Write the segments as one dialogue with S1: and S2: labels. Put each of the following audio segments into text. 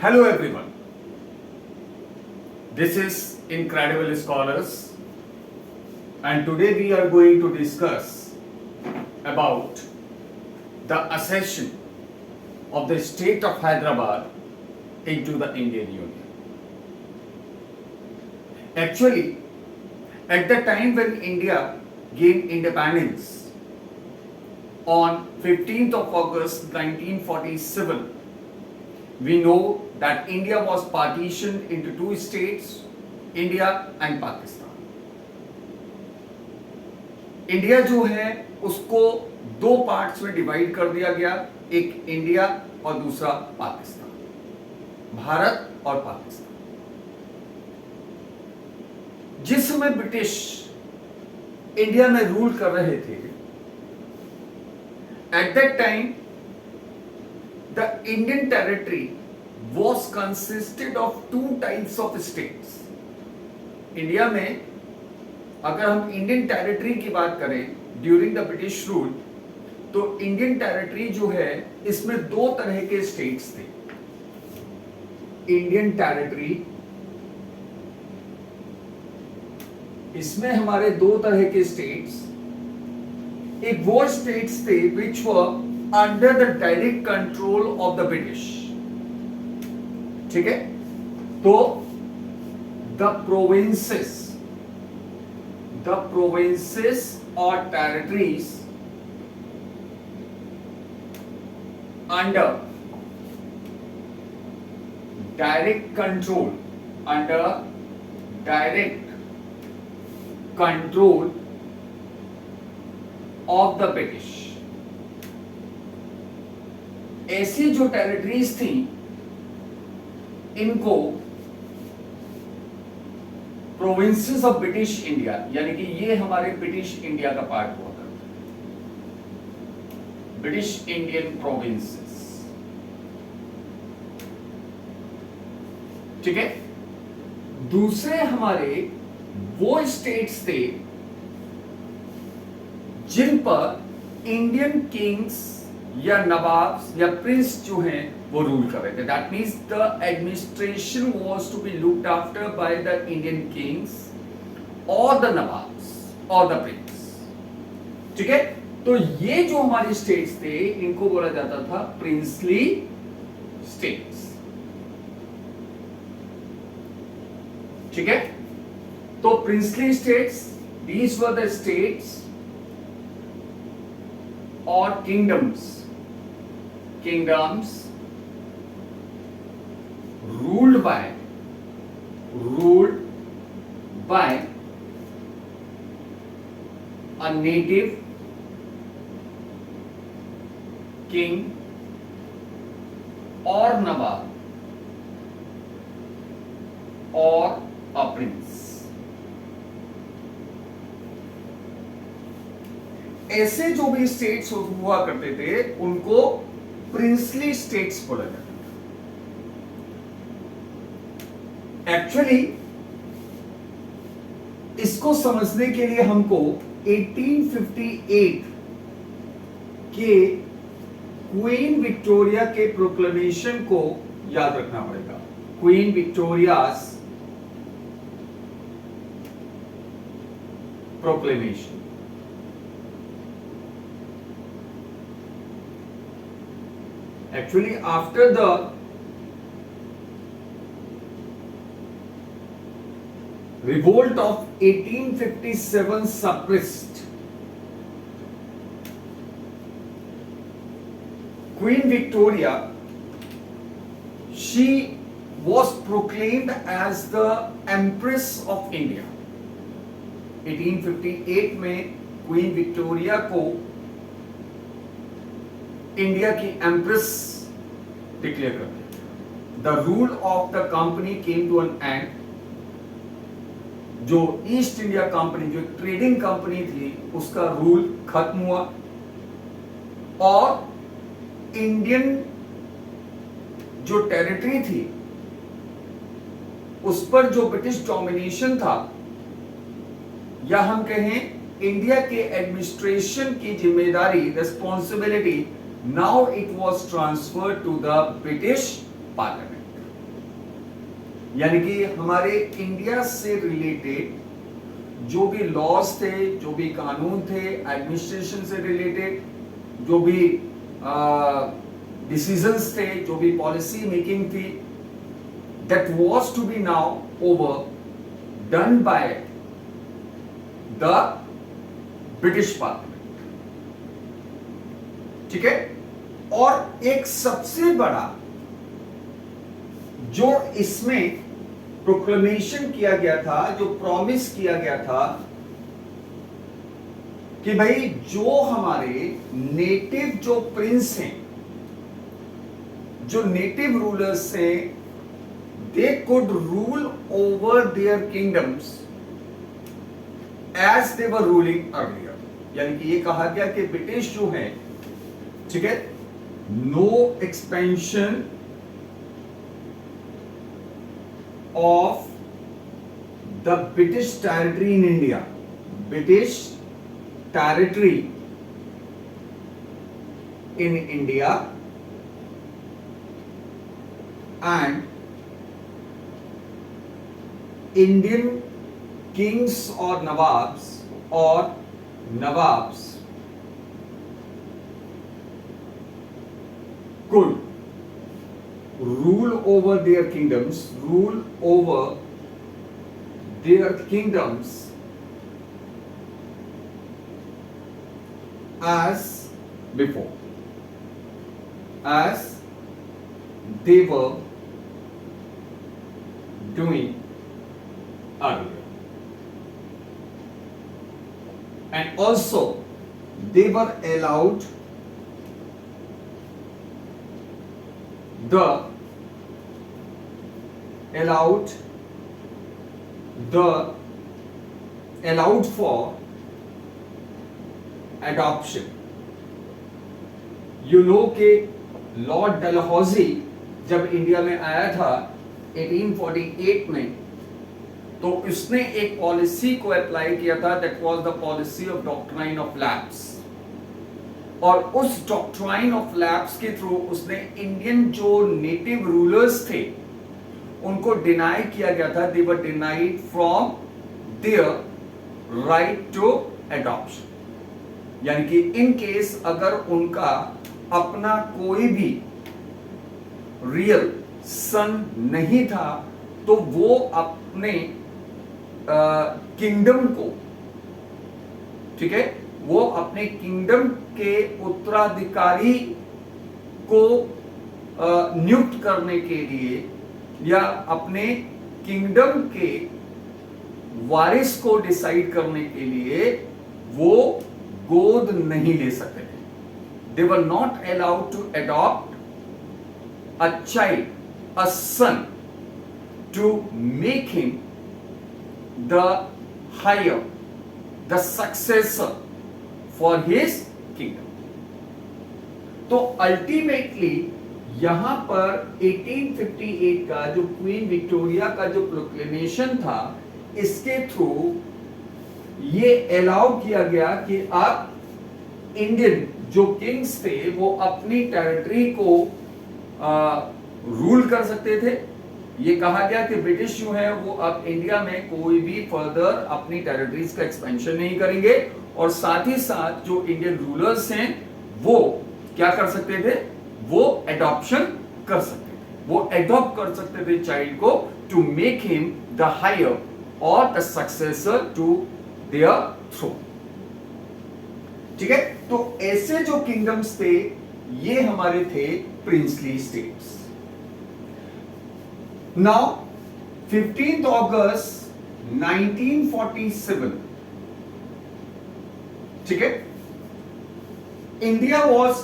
S1: Hello everyone. This is Incredible Scholars, and today we are going to discuss about the accession of the state of Hyderabad into the Indian Union. Actually, at the time when India gained independence on 15th of August 1947, we know that India was partitioned into two states, India and Pakistan. India जो है उसको दो parts में divide कर दिया गया, एक India और दूसरा पाकिस्तान, भारत और पाकिस्तान. जिस समय ब्रिटिश इंडिया में रूल कर रहे थे, at that time the Indian territory was consisted of two types of states. India में अगर हम इंडियन टेरिटरी की बात करें ड्यूरिंग द ब्रिटिश रूल, तो इंडियन टेरिटरी जो है इसमें दो तरह के स्टेट्स थे. इंडियन टेरिटरी, इसमें हमारे दो तरह के स्टेट्स, एक वो स्टेट्स थे विच वर under the direct control of the British. ठीक है, तो the provinces or territories under direct control of the British. ऐसी जो टेरिटरीज थी इनको प्रोविंसेस ऑफ ब्रिटिश इंडिया, यानी कि ये हमारे ब्रिटिश इंडिया का पार्ट हुआ करता, ब्रिटिश इंडियन प्रोविंसेस. ठीक है. दूसरे हमारे वो स्टेट्स थे जिन पर इंडियन किंग्स या नवाब्स या प्रिंस जो हैं वो रूल कर रहे थे. That means the administration was to be looked after by the Indian kings और द नवाब्स और द प्रिंस. ठीक है. तो ये जो हमारे स्टेट्स थे इनको बोला जाता था प्रिंसली स्टेट्स. ठीक है. तो princely states, these were the states or kingdoms ruled by a native king or nawab or a prince. ऐसे जो भी स्टेट्स हुआ करते थे उनको प्रिंसली स्टेट्स बोला जाता था. एक्चुअली इसको समझने के लिए हमको 1858 के क्वीन विक्टोरिया के प्रोक्लेमेशन को याद रखना पड़ेगा. Queen Victoria's proclamation. Actually, after the revolt of 1857 suppressed, Queen Victoria, she was proclaimed as the Empress of India. 1858 में क्वीन विक्टोरिया को इंडिया की एम्प्रेस डिक्लेयर कर दिया. The rule of the company came to an end. जो east India company, जो trading company थी, उसका rule खत्म हुआ और इंडियन जो टेरिटरी थी उस पर जो ब्रिटिश डोमिनेशन था, या हम कहें इंडिया के एडमिनिस्ट्रेशन की जिम्मेदारी, responsibility, now it was transferred to the British parliament. यानी कि हमारे इंडिया से रिलेटेड जो भी लॉज थे, जो भी कानून थे, एडमिनिस्ट्रेशन से रिलेटेड जो भी डिसीजंस थे, जो भी पॉलिसी मेकिंग थी, that was to be now over done by the British parliament. ठीक है। और एक सबसे बड़ा जो इसमें प्रोक्लेमेशन किया गया था, जो प्रॉमिस किया गया था कि भाई जो हमारे नेटिव जो प्रिंस हैं, जो नेटिव रूलर्स हैं, they could rule over their kingdoms as they were ruling earlier. यानी कि ये कहा गया कि ब्रिटिश जो है, ठीक है, no expansion of the British territory in India, British territory in India, and Indian kings or nawabs could rule over their kingdoms as before, as they were doing earlier. And also they were allowed for adoption. You know कि Lord Dalhousie जब India में आया था 1848 में, तो उसने एक policy को अप्लाई किया था, that was the policy of doctrine of lapse. और उस डॉक्ट्राइन ऑफ लैप्स के थ्रू उसने इंडियन जो नेटिव रूलर्स थे उनको डिनाई किया गया था, they were denied from their right to adoption. यानी कि इन केस अगर उनका अपना कोई भी रियल सन नहीं था, तो वो अपने किंगडम को, ठीक है, वो अपने किंगडम के उत्तराधिकारी को नियुक्त करने के लिए या अपने किंगडम के वारिस को डिसाइड करने के लिए वो गोद नहीं ले सकते थे। They were not allowed to adopt a child, a son, to make him the higher, the successor for his kingdom. तो अल्टीमेटली यहां पर 1858 का जो क्वीन विक्टोरिया का जो प्रोक्लेमेशन था, इसके थ्रू ये अलाउ किया गया कि आप इंडियन जो किंग्स थे वो अपनी टेरिटरी को रूल कर सकते थे। ये कहा गया कि ब्रिटिश जो है वो अब इंडिया में कोई भी फर्दर अपनी टेरिटरीज का एक्सपेंशन नहीं करेंगे, और साथ ही साथ जो इंडियन रूलर्स हैं वो क्या कर सकते थे, वो एडॉप्शन कर सकते थे, वो एडॉप्ट कर सकते थे चाइल्ड को to make him the heir और the successor to their throne. ठीक है। तो ऐसे जो किंगडम्स थे ये हमारे थे princely states. Now 15th August 1947, ठीक है, India was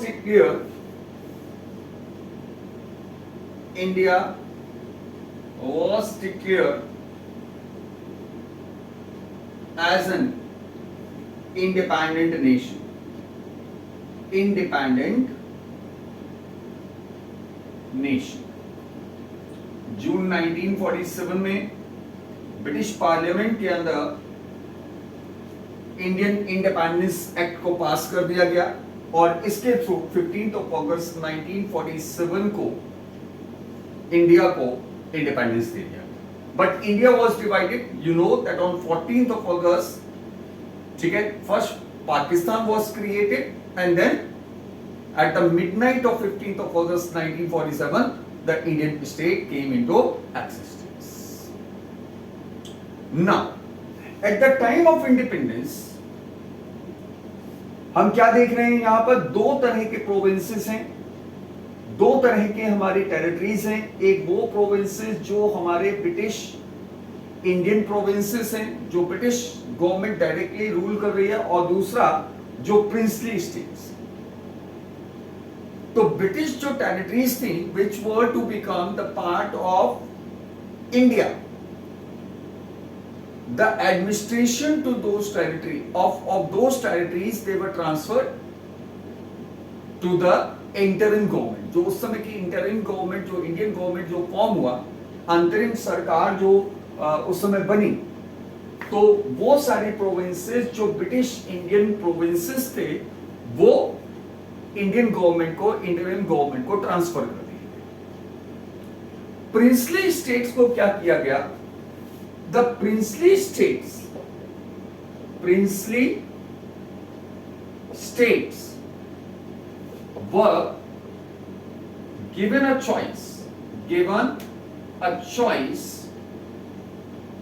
S1: declared as an independent nation. जून 1947 में ब्रिटिश पार्लियामेंट के अंदर इंडियन इंडिपेंडेंस एक्ट को पास कर दिया गया, और इसके थ्रू 15th August 1947 को इंडिया को इंडिपेंडेंस दे दिया। but India was divided. You know that on 14th of August, ठीक है, first Pakistan was created, and then at the midnight of 15th of August 1947, the Indian state came into existence. Now, at the time of independence, हम क्या देख रहे हैं यहां पर? दो तरह के प्रोविंसेस हैं, दो तरह के हमारे टेरिटरीज हैं. एक वो प्रोविंसेस जो हमारे ब्रिटिश इंडियन प्रोविंसेस हैं, जो ब्रिटिश गवर्नमेंट डायरेक्टली रूल कर रही है, और दूसरा जो प्रिंसली स्टेट्स. तो ब्रिटिश जो टेरिटरीज थी which were to become the part of India, the administration to those territory of those territories, they were transferred to the interim government. जो उस समय की interim government, जो इंडियन गवर्नमेंट जो form हुआ, अंतरिम सरकार जो उस समय बनी, तो वो सारी प्रोविंसेस जो ब्रिटिश इंडियन प्रोविंसेस थे वो इंडियन गवर्नमेंट को, इंटरिम गवर्नमेंट को ट्रांसफर कर दिए. प्रिंसली स्टेट्स को क्या किया गया? The princely states were given a choice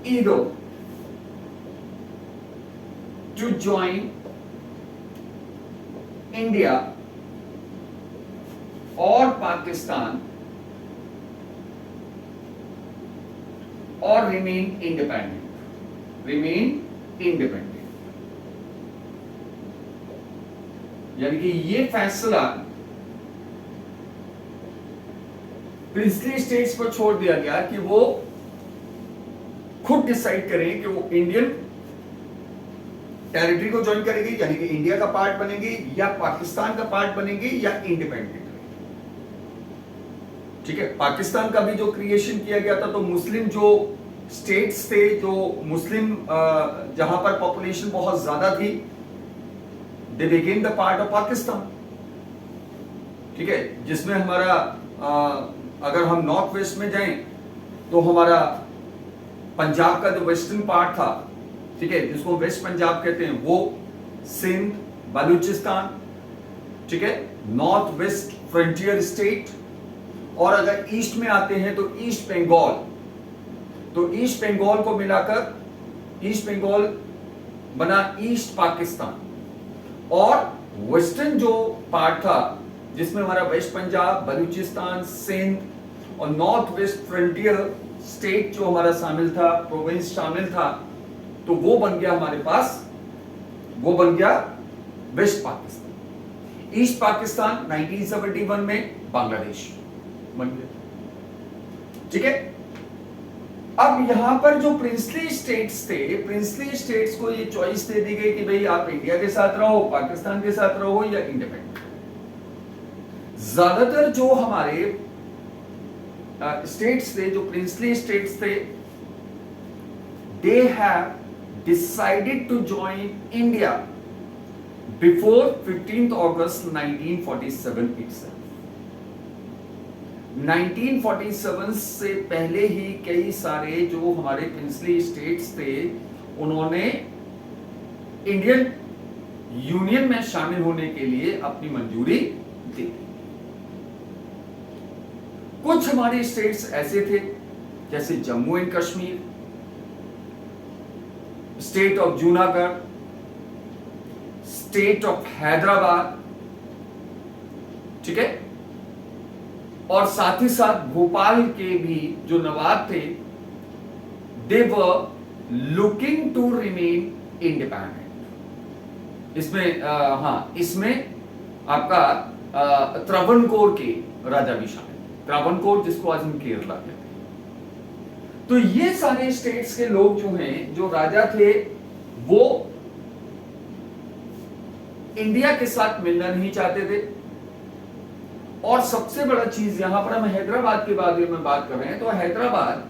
S1: either to join India or Pakistan or remain independent. यानी कि ये फैसला प्रिंसली स्टेट्स पर छोड़ दिया गया कि वो खुद डिसाइड करें कि वो इंडियन टेरिटरी को ज्वाइन करेगी, यानी कि इंडिया का पार्ट बनेगी, या पाकिस्तान का पार्ट बनेगी, या इंडिपेंडेंट. ठीक है, पाकिस्तान का भी जो क्रिएशन किया गया था, तो मुस्लिम जो स्टेट्स थे, जो मुस्लिम जहां पर पॉपुलेशन बहुत ज्यादा थी, they became the part of Pakistan. ठीक है, जिसमें हमारा अगर हम नॉर्थ वेस्ट में जाएं तो हमारा पंजाब का जो वेस्टर्न पार्ट था, ठीक है, जिसको वेस्ट पंजाब कहते हैं, वो सिंध, बलूचिस्तान, ठीक है, नॉर्थ वेस्ट फ्रंटियर स्टेट. और अगर ईस्ट में आते हैं तो ईस्ट बंगाल, तो ईस्ट बंगाल को मिलाकर ईस्ट बंगाल बना ईस्ट पाकिस्तान. और वेस्टर्न जो पार्ट था जिसमें हमारा वेस्ट पंजाब, बलूचिस्तान, सिंध और नॉर्थ वेस्ट फ्रंटियर स्टेट जो हमारा शामिल था, प्रोविंस शामिल था, तो वो बन गया हमारे पास, वो बन गया वेस्ट पाकिस्तान. ईस्ट पाकिस्तान 1971 में बांग्लादेश बन गया. ठीक है, अब यहां पर जो प्रिंसली स्टेट्स थे, प्रिंसली स्टेट्स को ये चॉइस दे दी गई कि भाई आप इंडिया के साथ रहो, पाकिस्तान के साथ रहो, या इंडिपेंडेंट. ज्यादातर जो हमारे स्टेट्स थे, जो प्रिंसली स्टेट्स थे, they have decided to join India before 15th August 1947 itself. 1947 से पहले ही कई सारे जो हमारे प्रिंसली स्टेट्स थे, उन्होंने इंडियन यूनियन में शामिल होने के लिए अपनी मंजूरी दी. कुछ हमारे स्टेट्स ऐसे थे जैसे Jammu and Kashmir, state of Junagadh, state of Hyderabad, ठीक है, और साथ ही साथ भोपाल के भी जो नवाब थे, they were looking to remain independent. इसमें इसमें आपका त्रावणकोर के राजा भी शामिल, त्रावणकोर जिसको आज हम केरला कहते हैं. तो ये सारे स्टेट्स के लोग जो हैं, जो राजा थे, वो इंडिया के साथ मिलना नहीं चाहते थे. और सबसे बड़ा चीज, यहां पर हम हैदराबाद के बारे में बात कर रहे हैं, तो हैदराबाद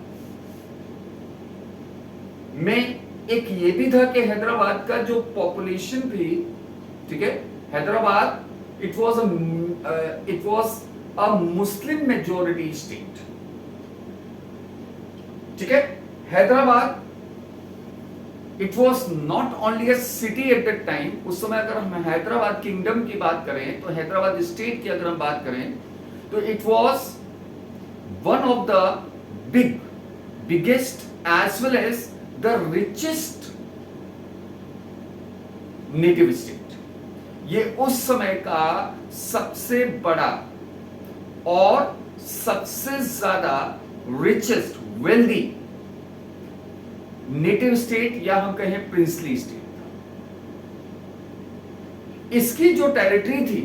S1: में एक ये भी था कि हैदराबाद का जो पॉपुलेशन थी, ठीक है, Hyderabad it was a Muslim majority state. ठीक है, Hyderabad it was not only a city at that time. उस समय अगर हम हैदराबाद किंगडम की बात करें, तो हैदराबाद स्टेट की अगर हम बात करें, तो it was one of the biggest as well as the richest native state. ये उस समय का सबसे बड़ा और सबसे ज्यादा रिचेस्ट वेल्दी नेटिव स्टेट, या हम कहें प्रिंसली स्टेट था। इसकी जो टेरिटरी थी,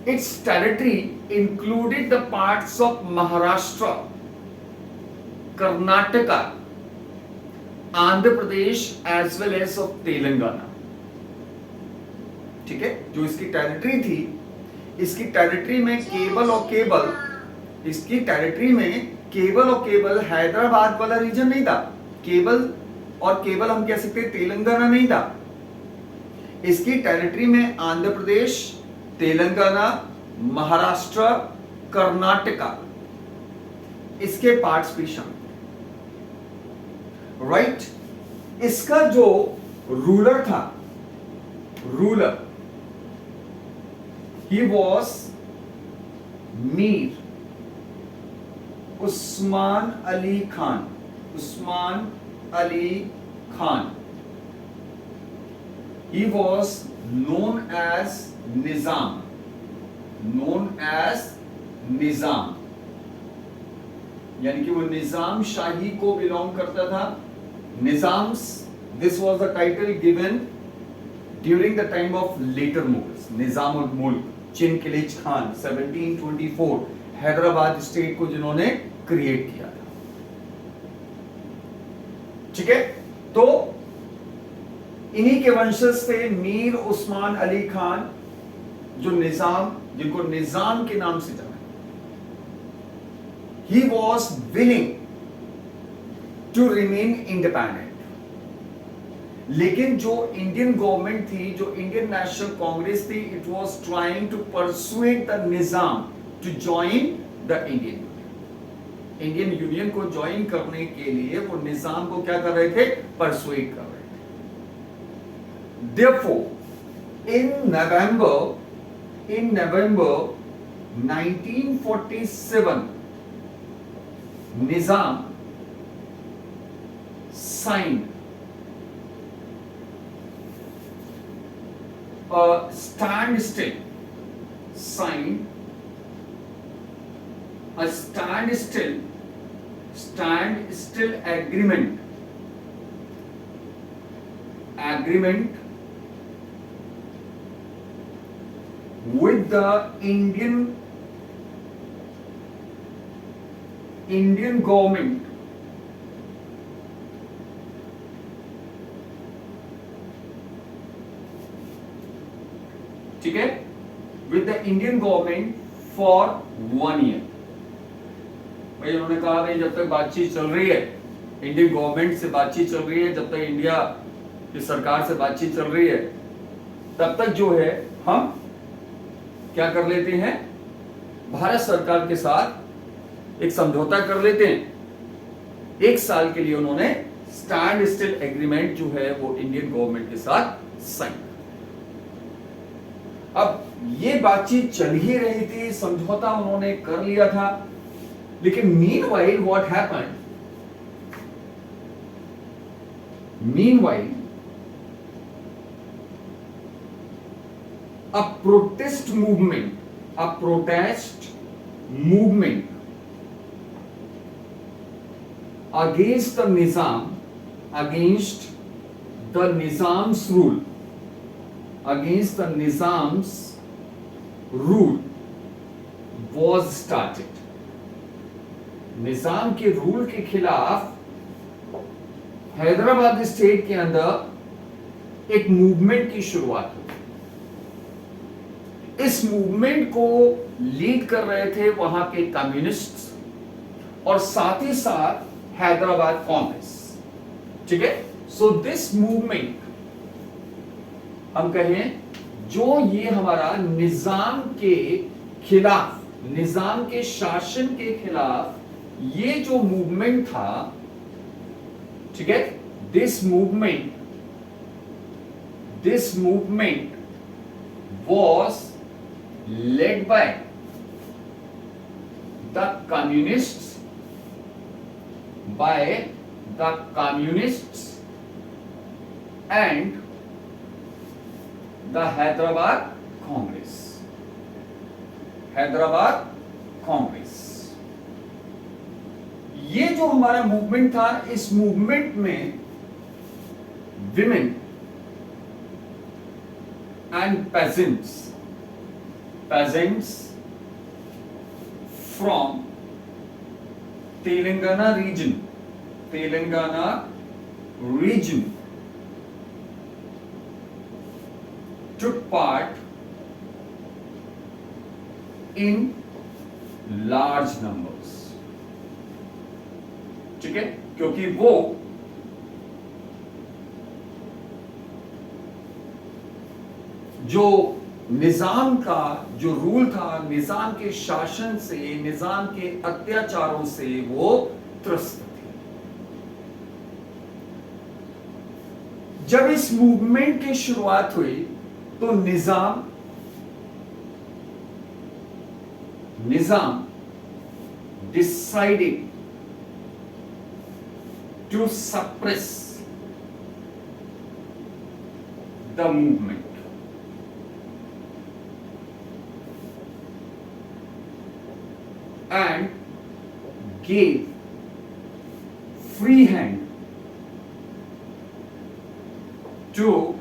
S1: its territory included the parts of Maharashtra, Karnataka, Andhra Pradesh as well as of Telangana. ठीक है, जो इसकी टेरिटरी थी, इसकी टेरिटरी में केवल और केवल, इसकी टेरिटरी में केवल और केवल हैदराबाद वाला रीजन नहीं था, केवल और केवल हम कह सकते तेलंगाना नहीं था। इसकी टेरिटरी में आंध्र प्रदेश, तेलंगाना, महाराष्ट्र, कर्नाटका, इसके पार्ट्स भी शामिल, राइट। इसका जो रूलर था, ruler, he was Mir Osman Ali Khan. Osman Ali Khan, he was known as Nizam, known as Nizam, यानी कि वो निजाम शाही को बिलोंग करता था। Nizams, this was the title given during the time of later Mughals. Nizam ul Mulk, Chin Qilich Khan, 1724, Hyderabad state को जिन्होंने क्रिएट किया था। ठीक है, तो इन्हीं के वंशज थे मीर उस्मान अली खान, जो निजाम, जिनको निजाम के नाम से जाना। He was willing to remain independent, लेकिन जो इंडियन गवर्नमेंट थी, जो इंडियन नेशनल कांग्रेस थी, it was trying to persuade the Nizam to join the Indian union को ज्वाइन करने के लिए वो निजाम को क्या कर रहे थे, परसुएड कर रहे थे। Therefore, in November 1947, Nizam signed a standstill agreement with the Indian government ठीक है, with the Indian government for 1 year। भाई उन्होंने कहा भाई जब तक बातचीत चल रही है, इंडियन गवर्नमेंट से बातचीत चल रही है, जब तक इंडिया की सरकार से बातचीत चल रही है, तब तक जो है हम क्या कर लेते हैं, भारत सरकार के साथ एक समझौता कर लेते हैं। 1 साल के लिए उन्होंने स्टैंड स्टिल एग्रीमेंट जो है वो इंडियन गवर्नमेंट के साथ साइन। अब ये बातचीत चल ही रही थी, समझौता उन्होंने कर लिया था, लेकिन meanwhile what happened, meanwhile a protest movement against the Nizam, against the Nizam's rule, against the Nizam's rule was started। निजाम के रूल के खिलाफ हैदराबाद स्टेट के अंदर एक मूवमेंट की शुरुआत हुई। इस मूवमेंट को लीड कर रहे थे वहां के कम्युनिस्ट्स और साथ ही साथ हैदराबाद कांग्रेस। ठीक है, सो दिस मूवमेंट हम कहें जो ये हमारा निजाम के खिलाफ, निजाम के शासन के खिलाफ ये जो मूवमेंट था, ठीक है, this movement was led by the communists and the Hyderabad Congress. ये जो हमारा मूवमेंट था, इस मूवमेंट में women and peasants from Telangana region took part in large numbers. ठीक है, क्योंकि वो जो निजाम का जो रूल था, निजाम के शासन से, निजाम के अत्याचारों से वो त्रस्त थे। जब इस मूवमेंट की शुरुआत हुई तो Nizam decided to suppress the movement and gave free hand to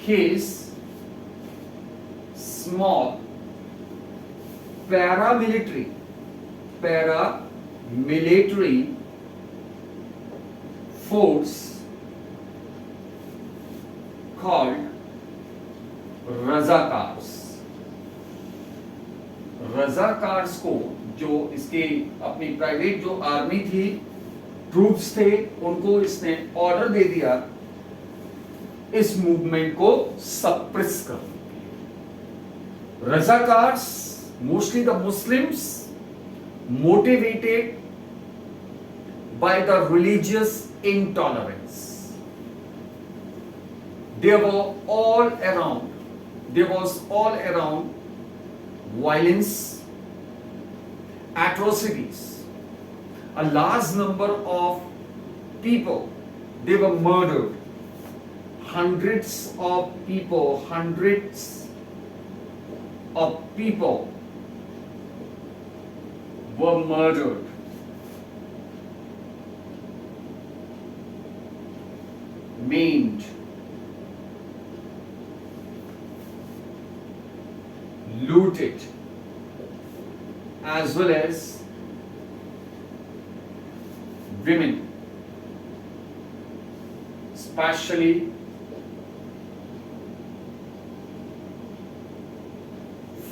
S1: his small paramilitary force called रजाकार्स को, जो इसके अपनी प्राइवेट जो आर्मी थी, ट्रूप्स थे, उनको इसने ऑर्डर दे दिया इस मूवमेंट को सप्रेस करने के लिए। Razakars, mostly the Muslims, motivated by the religious intolerance, there was all around violence, atrocities. A large number of people, they were murdered. Hundreds of people were murdered. Maimed, looted, as well as women, especially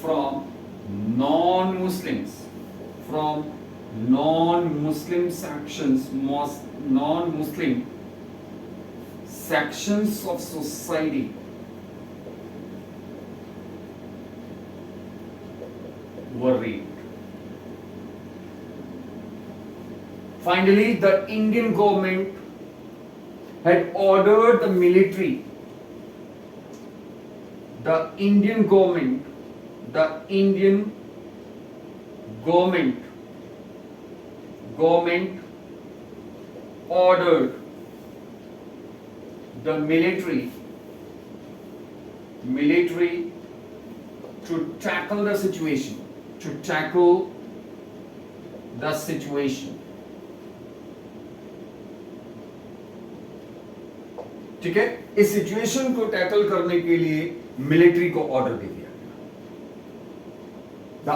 S1: from non-Muslim sections of society were raped. Finally, the Indian government had ordered the military, the Indian government ordered the military to tackle the situation, ठीक है, इस situation को tackle करने के लिए military को order दे दिया गया। The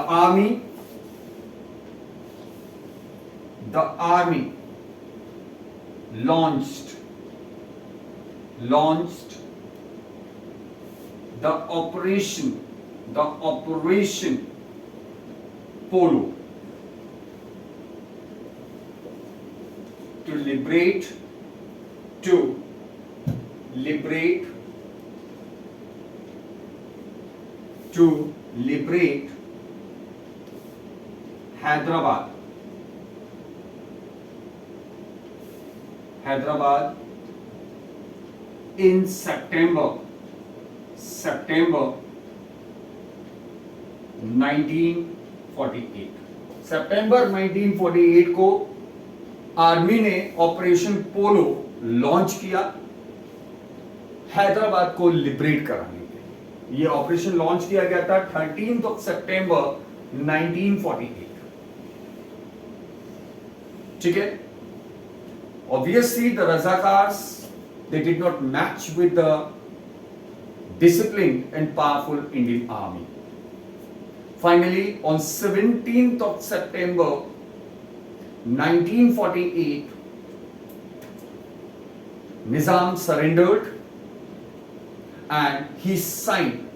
S1: army launched the operation Polo to liberate Hyderabad Hyderabad in September 1948. सितंबर 1948 को आर्मी ने ऑपरेशन पोलो लॉन्च किया हैदराबाद को लिबरेट कराने के लिए। ये ऑपरेशन लॉन्च किया गया था 13th of September 1948। ठीक है। Obviously the Razakars, they did not match with the disciplined and powerful Indian army. Finally, on 17th of September 1948, Nizam surrendered and he signed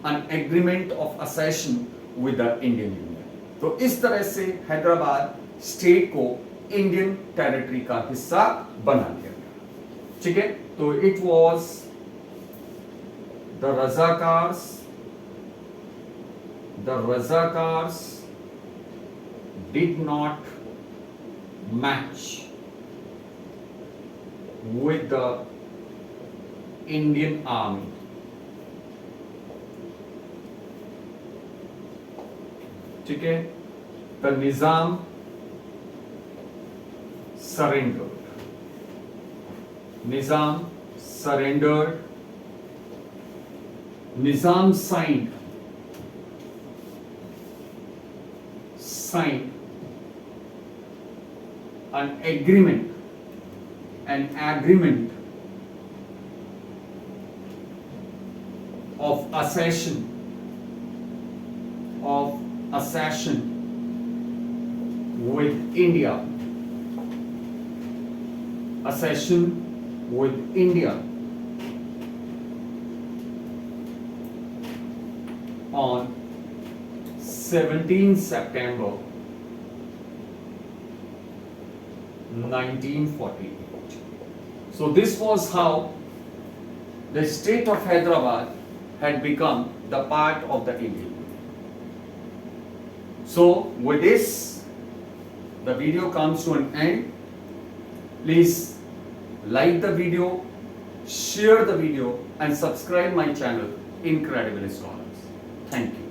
S1: an agreement of accession with the Indian Union. तो इस तरह से Hyderabad state को Indian territory का हिस्सा बना दिया गया। ठीक है। तो it was the Razakars did not match with the Indian army. ठीक है। The Nizam surrendered. Nizam signed an agreement of accession with India. On 17 September 1948. So this was how the state of Hyderabad had become the part of the Indian Union. So with this, the video comes to an end. Please like the video, share the video and subscribe my channel Incredible Scholars. Thank you.